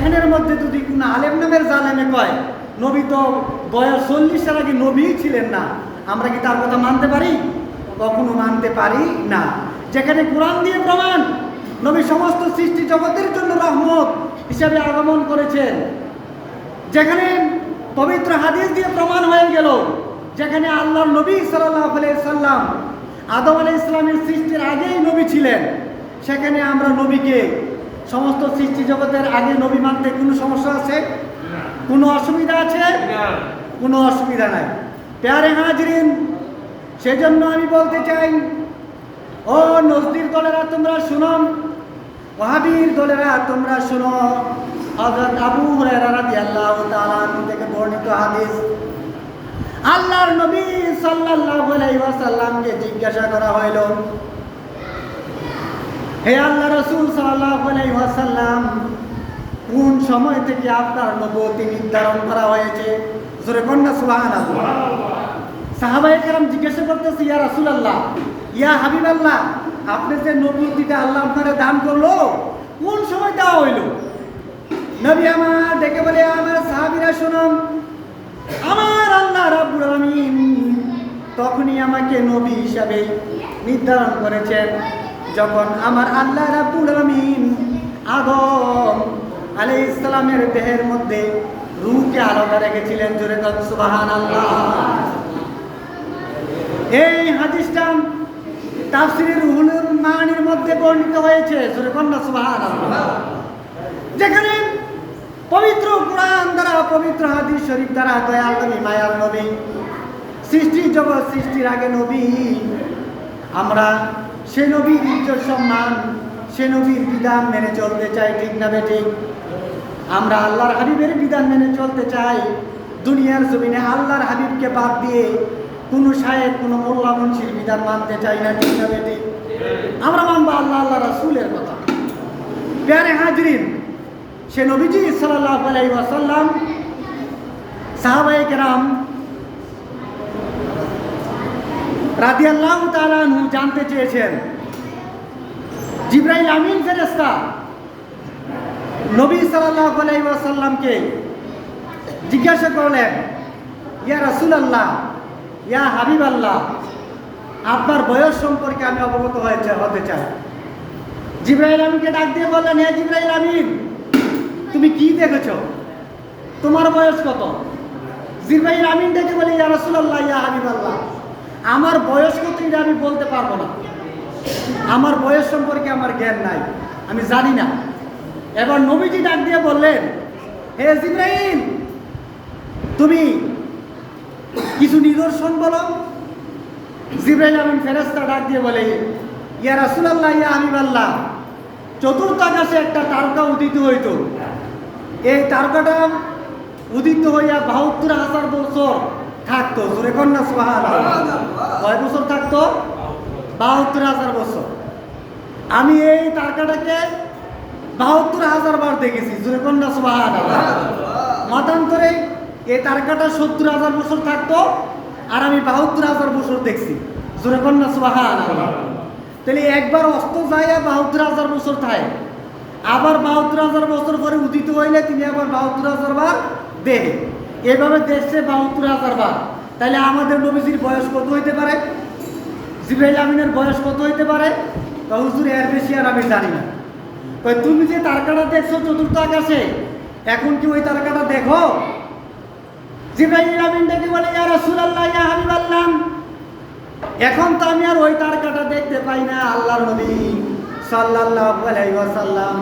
এখানের মধ্যে যদি কোনো আলেম নামের জালেমে কয় নবী তো বয়স 40-এর আগে নবী ছিলেন না, আমরা কি তার কথা মানতে পারি? কখনো মানতে পারি না। যেখানে কোরআন দিয়ে প্রমাণ নবী সমস্ত সৃষ্টি জগতের জন্য রহমত হিসাবে আগমন করেছেন, যেখানে পবিত্র হাদিস দিয়ে প্রমাণ হয়ে গেল, যেখানে আল্লাহর নবী সাল্লাল্লাহু আলাইহি সাল্লাম আদম আলাইহিস সালামের সৃষ্টির আগেই নবী ছিলেন, সেখানে আমরা নবীকে সমস্ত সৃষ্টি জগতের আগে নবী মানতে কোনো সমস্যা আছে? কোনো অসুবিধা আছে? কোনো অসুবিধা নাই। প্যারে হাজরিন, সেজন্য আমি বলতে চাই, ও নজদির দলেরা তোমরা শুনো, ওয়াহাবীর দলেরা তোমরা শুনো। হযরত আবু হুরায়রা রাদিয়াল্লাহু তাআলা আনহু থেকে বর্ণিত হাদিস, আল্লাহর নবী সাল্লাল্লাহু আলাইহি ওয়াসাল্লামকে জিজ্ঞাসা করা হইল, হে আল্লাহ রাসূল সাল্লাল্লাহু আলাইহি ওয়াসাল্লাম, কোন সময় থেকে আপনার নবুয়তি নির্ধারণ করা হয়েছে? জোরে কন্যা সুবহানাল্লাহ। সাহাবায়ে কেরাম জিজ্ঞাসা করতেছে, ইয়া রাসূলুল্লাহ, ইয়া হাবিবাল্লাহ, আপনি যে নবুয়তিটা আল্লাহ আপনারে দান করলো কোন সময় দেওয়া হইল? নবী আমার ডেকে বলে, আমার সাহাবীরা শুনুন, আমার আল্লাহ রাব্বুল আলামিন তখনই আমাকে নবী হিসাবে নির্ধারণ করেছেন যখন আমার আল্লাহ রাব্বুল আলামিন আদম আলাইহিস সালামের দেহের মধ্যে রূহকে আলাদা রেখেছিলেন। জোরে বলুন সুবহানাল্লাহ। এই হাদিসটা তাফসীরের রুহুল মানির মধ্যে বর্ণিত হয়েছে। জোরে বলুন সুবহানাল্লাহ। যেখানে পবিত্র কোরআন দ্বারা, পবিত্র হাদিস শরীফ দ্বারা দয়াল নবী, মায়ার নবী, সৃষ্টি জগৎ সৃষ্টির আগে নবী, আমরা সে নবীর ইজ্জত সম্মান, সে নবীর বিধান মেনে চলতে চাই, ঠিক না বেঠিক? আমরা আল্লাহর হাবিবের বিধান মেনে চলতে চাই। দুনিয়ার জমিনে আল্লাহর হাবিবকে বাদ দিয়ে কোনো শায়েখ, কোনো মোল্লা মুন্সির বিধান মানতে চাই না, ঠিক না বেঠিক? আমরা মানবো আল্লাহ আল্লাহ রাসূলের কথা। প্যারে হাজরিন, সে নবীজি সাল্লাল্লাহু আলাইহি ওয়াসাল্লাম, সাহাবায়ে কেরাম রাদিয়াল্লাহু তাআলা আনহু জানতে চেয়েছেন, জিবরাইল আমিন ফেরেশতা নবী সাল্লাল্লাহু আলাইহি ওয়াসাল্লামকে জিজ্ঞাসা করলেন, ইয়া রাসূলুল্লাহ, ইয়া হাবিবাল্লাহ, আপনার বয়স সম্পর্কে আমি অবগত হতে চাই। জিবরাইল আমিনকে ডাক দিয়ে বললেন, হে জিবরাইল আমিন, তুমি কি দেখেছো? তোমার বয়স কত? জিবরাইল আমিন ডেকে বলে, ইয়া রাসূলুল্লাহ, ইয়া হাবিবাল্লাহ, আমার বয়স কত এটা আমি বলতে পারবো না, আমার বয়স সম্পর্কে আমার জ্ঞান নাই, আমি জানি না। এবার নবীজি ডাক দিয়ে বললেন, হে জিবরাইল, তুমি কিছু নিদর্শন বলো। জিবরাইল আমিন ফেরেশতা ডাক দিয়ে বলে, ইয়া রাসূলুল্লাহ, ইয়া হাবিবাল্লাহ, চতুর্থ আকাশে একটা তারকা উদিত হইত। এই তারকাটা উদিত হইয়া ৭২,০০০ বছর থাকতো। জোরে কন্যা সুবহানাল্লাহ। কয় বছর থাকতো? ৭২,০০০ বছর। আমি এই তারকাটাকে ৭২,০০০ বার দেখেছি। জোরে কন্যা সুবহানাল্লাহ। মতান্তরে এই তারকাটা ৭০,০০০ বছর থাকতো, আর আমি ৭২,০০০ বছর দেখছি। জোরে কন্যা সুবহানাল্লাহ। তাহলে একবার অস্ত যায় ৭২,০০০ বছর থাকে, আবার ৭২,০০০ বছর পরে উদিত হইলে তিনি আবার ৭২,০০০ বার দেখে, এভাবে দেখছে ৭২,০০০ বার। তাহলে আমাদের নবীজির বয়স কত হইতে পারে? জিবরাইল আমিনের বয়স কত হইতে পারে? হুজুর এর বেশি আর আমি জানি না। তুমি যে তারকাটা দেখছো চতুর্থ আকাশে, এখন কি ওই তারকাটা দেখো? জিবরাইল আমিন ডেকে বলে, ইয়া রাসূলুল্লাহ, ইয়া হাবিবাল্লাহ, এখন তো আমি আর ওই তারকাটা দেখতে পাই না। আল্লাহর নবী সাল্লাল্লাহু আলাইহি ওয়াসাল্লাম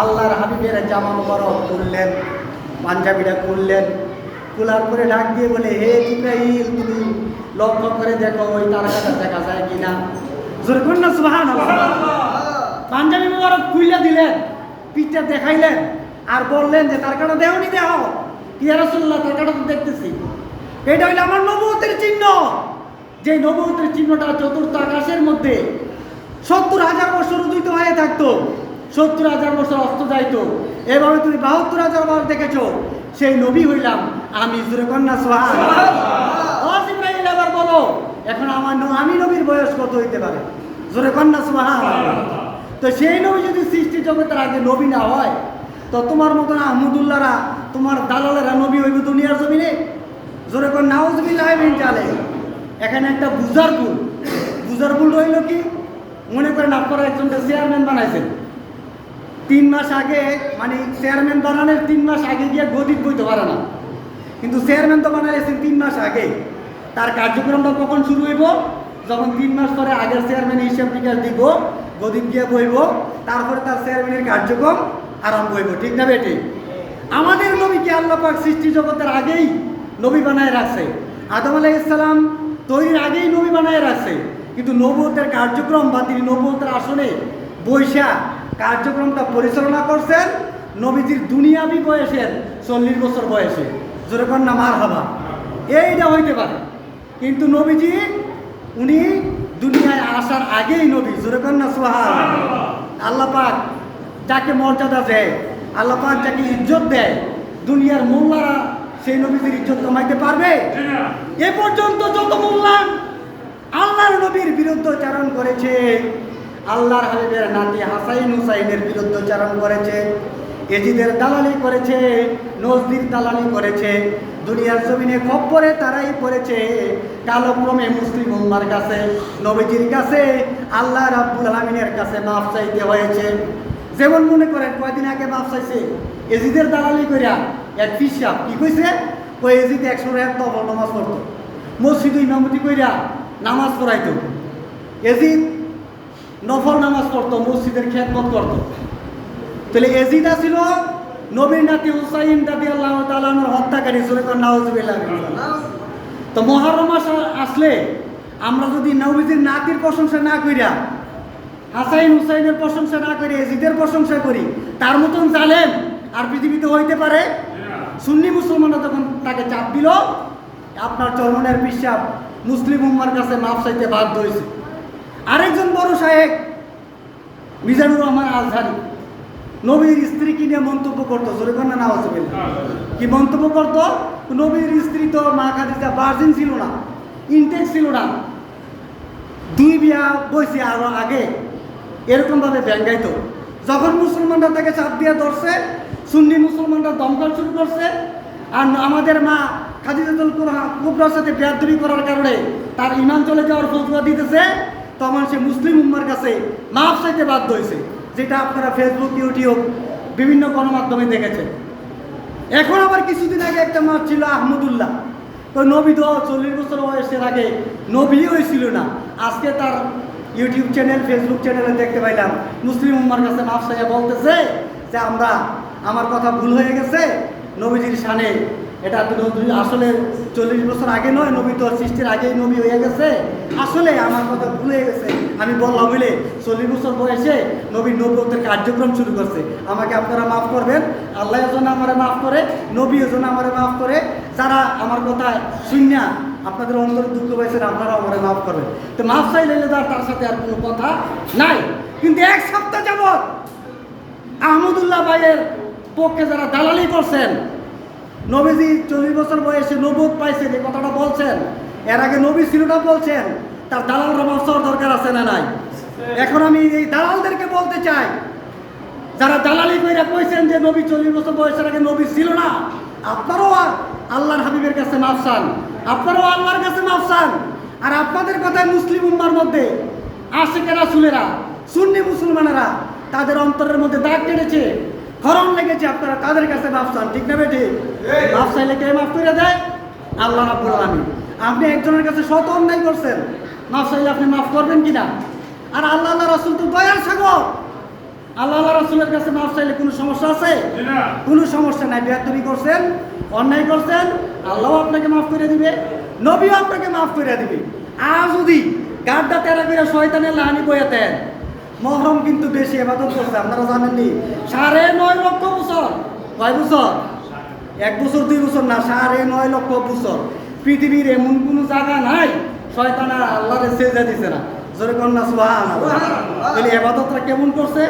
আল্লাহর হাবিবের জামা মোবারক খুললেন, পাঞ্জাবিটা খুললেন, খোলার পরে ডাক দিয়ে বলে, হে জিবরাইল, তুমি লক্ষ্য করে দেখো ওই তারকাটা দেখা যায় কিনা। জোরে কন্যা সুবহানাল্লাহ। পাঞ্জাবি মোবারক খুলে দিলেন, পিঠটা দেখাইলেন, আর বললেন যে তারকাটা দেহনি দেহ। ইয়া রাসূলুল্লাহ, তারকাটা তো দেখতেছি, এটা হইল আমার নবুয়তের চিহ্ন। যে নবুয়তের চিহ্নটা চতুর্থ আকাশের মধ্যে ৭০,০০০ বছর উদিত হয়ে থাকতো, ৭০,০০০ বছর অস্ত যাইতো, এভাবে তুমি ৭২,০০০ বার দেখেছো, সেই নবী হইলাম আমি। জোরে কন্যা সুবহানাল্লাহ। জিবরাইল এবার বলো, এখন আমি নবীর বয়স কত হইতে পারে? জোরে কন্যা সুবহানাল্লাহ। তো সেই নবী যদি সৃষ্টি জগতের আগে নবী না হয়, তো তোমার মতন আহমদুল্লাহরা, তোমার দালালেরা নবী হইব দুনিয়ার জমিনে? জোরে করে নাউজুবিল্লাহ মিন জালে। এখানে একটা বুঝার ভুল রইল কি? মনে করেন আপনারা একজনকে চেয়ারম্যান বানাইছেন, 3 মাস আগে, মানে চেয়ারম্যান বানানোর 3 মাস আগে গিয়ে গদিত বইতে পারে না, কিন্তু চেয়ারম্যান তো বানাইছেন 3 মাস আগে। তার কার্যক্রমটা কখন শুরু হইব? যখন 3 মাস পরে আগের চেয়ারম্যান হিসাব নিকাশ দিব, গদিত গিয়ে বইব, তারপরে তার চেয়ারম্যানের কার্যক্রম আরম্ভ হইব। ঠিক না বেটি? আমাদের নবীকে আল্লাহ পাক সৃষ্টি জগতের আগেই নবী বানায় রাখছে, আদম আলাইহিস সালাম তৈরির আগেই নবী বানায় রাখছে, কিন্তু নবুয়তের কার্যক্রম বা তিনি নবুয়তের আসনে বৈশা কার্যক্রমটা পরিচালনা করছেন নবীজির দুনিয়াবি বয়সের 40 বছর বয়সে। যেরকম না মারহাবা, এইটা হইতে পারে, কিন্তু নবীজি উনি দুনিয়ায় আসার আগেই নবী। যেরকম না সুবহানাল্লাহ। আল্লাহ পাক যাকে মর্যাদা দেয়, আল্লাহ পাক যাকে ইজ্জত দেয়, দুনিয়ার মোল্লারা সেই নবীজির ইজ্জত কমাইতে পারবে? এ পর্যন্ত যত মোল্লা আল্লাহর নবীর বিরুদ্ধচারণ করেছে, আল্লাহর হাবিবের নাতি হাসাইন হুসাইনের বিরুদ্ধচারণ করেছে, এজিদের দালালি করেছে, নজদির দালালি করেছে, দুনিয়ার জমিনে খপ্পরে তারাই পড়েছে, কালক্রমে মুসলিম উম্মার কাছে, নবীজির কাছে, আল্লাহ রাব্বুল আলামিনের কাছে মাফ চাইতে হয়েছে। যেমন মনে করেন কয়দিন আগে মাফ চাইছে এজিদের দালালি কইরা এক ফিসাব কি কইছে, ওই এজিদ 100 রাত নামাজ পড়তো, মসজিদে ইমামতি কইরা নামাজ পড়াইতো, এজিদ নফল নামাজ পড়তো, মসজিদের খেদমত করতো। তাহলে এজিদ ছিল নবীর নাতি হুসাইন রাদিয়াল্লাহু তাআলা আনহুর হত্যাকারী। সুরে নাউজুবিল্লাহ। তো মুহররম মাস আসলে আমরা যদি নবীজির নাতির প্রশংসা না কইরা, হাসাইন হুসাইনের প্রশংসা না করে এজিদের প্রশংসা করি, তার মতন জালেম আর পৃথিবীতে হইতে পারে? সুন্নি মুসলমানরা যখন তাকে চাপ দিল, আপনার চরমনের পিসাব মুসলিম উম্মার কাছে মাফ চাইতে বাধ্য হয়েছে। আরেকজন বড় শায়েখ মিজানুর রহমান আজহারি নবীর স্ত্রী কি নিয়ে মন্তব্য করতো, জোরে না নাউজুবিল্লাহ। কি মন্তব্য করতো? নবীর স্ত্রী তো মা খাদিজা ভার্জিন ছিল না, ইনটেক ছিল না, 2 বিয়া বইছে আরো আগে, এরকম ভাবে ব্যাঙ্গাইতো। যখন মুসলমানরা তাকে চাপ দিয়ে ধরছে, সুন্নি মুসলমানরা দমকল শুরু করছে, আর আমাদের মা খাদিজাতুল কুবরার সাথে বেয়াদবি করার কারণে তার ঈমান চলে যাওয়ার ফতোয়া দিতেছে, তখন সে মুসলিম উম্মার কাছে মাফ চাইতে বাধ্য হয়েছে, যেটা আপনারা ফেসবুক, ইউটিউব, বিভিন্ন গণমাধ্যমে দেখেছেন। এখন আবার কিছুদিন আগে একটা মাস ছিল আহমদুল্লাহ, তো নবী তো 40 বছর বয়সের আগে নবী হয়েছিল না। আজকে তার ইউটিউব চ্যানেল, ফেসবুক চ্যানেলে দেখতে পাইলাম মুসলিম উম্মার কাছে মাফ চাইয়া বলতেছে যে আমার কথা ভুল হয়ে গেছে, নবীজির শানে এটা আসলে 40 বছর আগে নয়, নবী তো সৃষ্টির আগেই নবী হয়ে গেছে, আসলে আমার কথা ভুল হয়ে গেছে, আমি বললাম বলে 40 বছর বয়সে নবী নবুয়তের কার্যক্রম শুরু করছে, আমাকে আপনারা মাফ করবেন। আল্লাহ যেন আমারে মাফ করে, নবী যেন আমারে মাফ করে, যারা আমার কথা শুনিয়া আপনাদের অন্তরে দুঃখ পাইছেন আপনারা আমারে মাফ করবেন। তো মাফ চাইলে তার সাথে আর কোনো কথা নাই। কিন্তু 1 সপ্তাহ যাবৎ আহমদুল্লাহ ভাইয়ের পক্ষে যারা দালালি করছেন, নবীজি 40 বছর বয়সে নবুয়ত পাইছেন এই কথাটা বলছেন, এর আগে নবী ছিলটা বলছেন, তার দালালরা মাফ চাওয়ার দরকার আছে না নাই? এখন আমি এই দালালদেরকে বলতে চাই, যারা দালালি কইরা কইছেন যে নবী 40 বছর বয়সের আগে নবী ছিল না, আপনারাও আল্লাহর হাবিবের কাছে মাফ চান, আপনারাও আল্লাহর কাছে মাফ চান। আর আপনাদের কথায় মুসলিম উম্মার মধ্যে আশিকে রাসূলেরা, সুন্নি মুসলমানেরা, তাদের অন্তরের মধ্যে দাগ কেটেছে, খরম লেগেছে, আপনারা তাদের কাছে মাফ চান। ঠিক না বেটি? মাফ চাইলে কে মাফ করে দেয়? আল্লাহ রাব্বুল আলামিন। আপনি একজনের কাছে শত অন্যায় করছেন, মাফ চাইলে আপনি মাফ করবেন কিনা? আর আল্লাহ রাসূল তো দয়ার সাগর, আল্লাহ রাসূলের কাছে মাফ চাইলে কোনো সমস্যা আছে? কোনো সমস্যা নাই। বেয়াদবি করছেন, অন্যায় করছেন, আল্লাহ আপনাকে মাফ করে দিবে, নবীও আপনাকে মাফ করে দিবে। আর যদি গাড্ডা তেরা করে শয়তানের লাহানি বইয়া দেন, মহরম কিন্তু বেশি ইবাদত করছে, আপনারা জানেননি? 9.5 লক্ষ বছর। কয় বছর? 1 বছর 2 বছর না, 9.5 লক্ষ বছর। পৃথিবীর এমন কোনো জায়গা নাই শয়তান আর আল্লাহরে সেজদা দিছে না। জোরে কোন না সুবহানাল্লাহ। তাহলে ইবাদতটা কেমন করছে?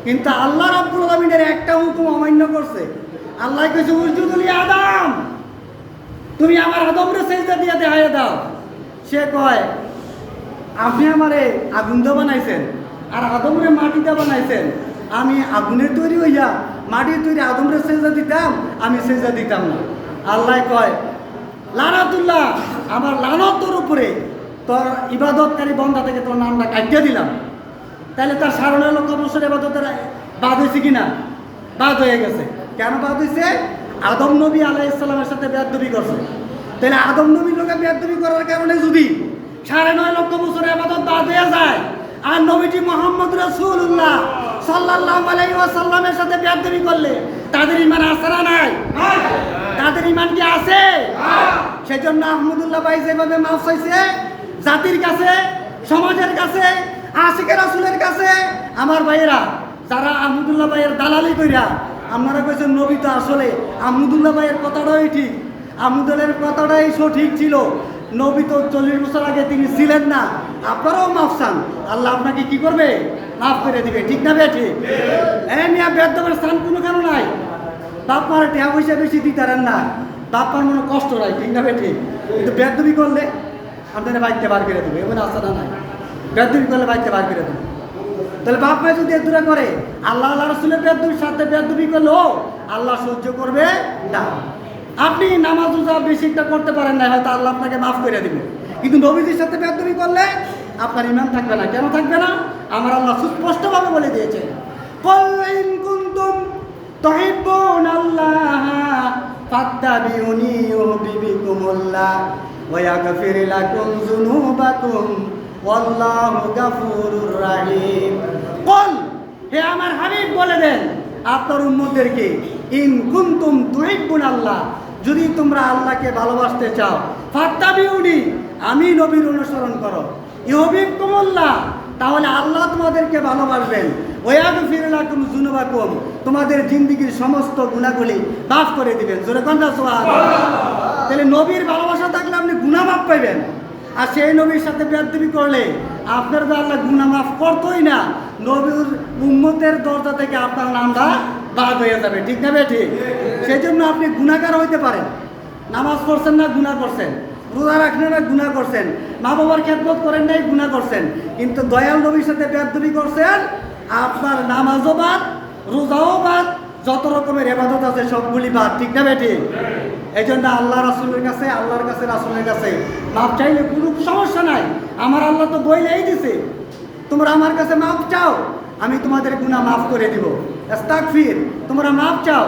কিন্তু আল্লাহ রাব্বুল আলামিনের একটা হুকুম অমান্য করছে। আল্লাহ কইছে উসজুদু লি আদম, তুমি আমার আদমরে সেজদা দিয়ে দেখাইয়া দাও। সে কয় আপনি আমারে আগুন দিয়ে বানাইছেন আর আদমরে মাটি দিয়ে বানাইছেন, আমি আগুনের তৈরি হইয়া মাটির তৈরি যদি আদমরে সেজদা দিতাম আমি সেজদা দিতাম না। আল্লাহ কয় লানাতুল্লাহ, আমার লানত তোর উপরে, তোর ইবাদতকারী বন্দা থেকে তোর নামটা কাটিয়ে দিলাম। তাহলে তার 9.5 লক্ষ বছর ইবাদতের বাদ হয়েছে কিনা? বাদ হয়ে গেছে। কেন বাদ হয়েছে? আদম নবী আলাইহিস সালামের সাথে বেয়াদবি করছে। তাহলে আদম নবীর লোকে বেয়াদবি করার কারণে যদি 9.5 লক্ষ বছর ইবাদত বাদ হয়ে যায়, আর নবীজি মুহাম্মদ রাসূলুল্লাহ সাল্লাল্লাহু আলাইহি ওয়াসাল্লামের সাথে বেয়াদবি করলে তাদের ঈমান আছে না নাই? তাদের ঈমান কি আছে? সেজন্য আহমদুল্লাহ ভাই যেভাবে মাফ চাইছে জাতির কাছে, সমাজের কাছে, আশিকের রাসূলের কাছে, আমার ভাইয়েরা যারা আহমদুল্লাহ ভাইয়ের দালালি কইরা আপনারা কইছেন নবী তো আসলে আহমদুল্লাহ ভাইয়ের কথাটাই ঠিক, আহমদুল্লাহের কথাটাই সঠিক ছিল, নবী তো 40 বছর আগে তিনি ছিলেন না, আপনারাও মাফ চান, আল্লাহ আপনাকে কি করবে? মাফ করে দিবে। ঠিক না বেঠি? এই মিয়া বেদবের স্থান কোনো কেন নাই? বাপ মারা টাকা পয়সা বেশি দিতারেন না, বাপ মার মনে কষ্ট নাই। ঠিক না বেঠি? কিন্তু বেদবি করলে আপনারা বাইকটা বার করে দেবে, এমন আশা নাই। বেদবি করলে বাইকটা বার করে দেবে। তাহলে বাপ মায় যদি এদুরা করে, আল্লাহ আল্লাহ রসুলের বেদবির সাথে বেদবি করলো আল্লাহ সহ্য করবে না। আপনি নামাজ রোজা বেশিটা করতে পারেন না, হয়তো আল্লাহ আপনাকে মাফ করে দিবে, কিন্তু নবীজির সাথে বেদবি করলে আপনার ঈমান থাকবে না। কেন থাকবে না? আমার আল্লাহ সুস্পষ্টভাবে বলে দিয়েছে, কুল ইন কুনতুম তুহিব্বুনাল্লাহ ফাত্তাবিউনি ইউহিব্বুকুমুল্লাহ ওয়া ইয়াগফির লাকুম যুনুবাকুম ওয়াল্লাহু গাফুরুর রাহিম। কুল, হে আমার হাবিব বলে দেন আপনার উম্মতদেরকে, ইন কুনতুম তুহিব্বুনাল্লাহ, যদি তোমরা আল্লাহকে ভালোবাসতে চাও, ফাত্তাবিউনি, আমি নবীর অনুসরণ করো, ইউহিব্বুকুমুল্লাহ, তাহলে আল্লাহ তোমাদেরকে ভালোবাসবেন, ওয়া ইয়াগফির লাকুম যুনুবাকুম, তোমাদের জিন্দেগীর সমস্ত গুনাহগুলি মাফ করে দিবেন। জোরে কন্যা সুবহানাল্লাহ। তাহলে নবীর ভালোবাসা থাকলে আপনি গুনাহ মাফ পাইবেন, আর সেই নবীর সাথে বেয়াদবি করলে আপনার তো আল্লাহ গুনাহ মাফ করতোই না, নবীর উম্মতের দরজা থেকে আপনার নামটা বাদ হয়ে যাবে। ঠিক না বেঠি? সেই জন্য আপনি গুনাহগার হইতে পারেন, নামাজ পড়ছেন না গুনাহ করছেন, রোজা রাখেন না গুনাহ করছেন, মা বাবার খেদমত করেন নাই গুনাহ করছেন, কিন্তু দয়াল নবীর সাথে বেয়াদবি করছেন, আপনার নামাজও বাদ, রোজাও বাদ, যত রকমের ইবাদত আছে সবগুলি বাদ। ঠিক না বেঠি? এই জন্য আল্লাহ রাসূলের কাছে, আল্লাহর কাছে, রাসূলের কাছে মাফ চাইলে কোনো সমস্যা নাই। আমার আল্লাহ তো বইলেই দিছে, তোমরা আমার কাছে মাফ চাও, আমি তোমাদের গুনাহ মাফ করে দিব। ইস্তাগফির, তোমরা মাফ চাও,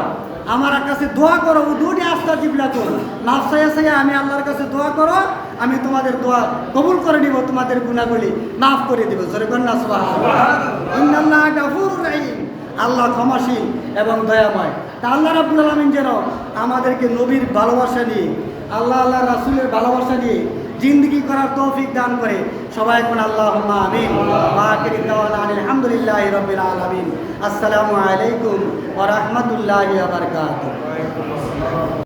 আমার কাছে দোয়া করো, উদুনি আস্তাজিব লাকুম, মাফ চাইয়া চাইয়া আমি আল্লাহর কাছে দোয়া করো, আমি তোমাদের দোয়া কবুল করে নিব, তোমাদের গুনাহগুলি মাফ করে দিব। জোরে কন্যা সুবহানাল্লাহ। ইন্নাল্লাহা গাফুরুর রাহিম, আল্লাহ ক্ষমাশীল এবং দয়াময়। তা আল্লাহ রাব্বুল আলামিন যেন আমাদেরকে নবীর ভালোবাসা নিয়ে, আল্লাহ আল্লাহ রাসূলের ভালোবাসা নিয়ে জিন্দগি করার তৌফিক দান করে। সবাই এখন আল্লাহুম্মা আমিন। ওয়া আখিরু দাওয়ানা আলহামদুলিল্লাহি রাব্বিল আলামিন। আসসালামু আলাইকুম ওয়া রাহমাতুল্লাহি ওয়া বারাকাতুহু।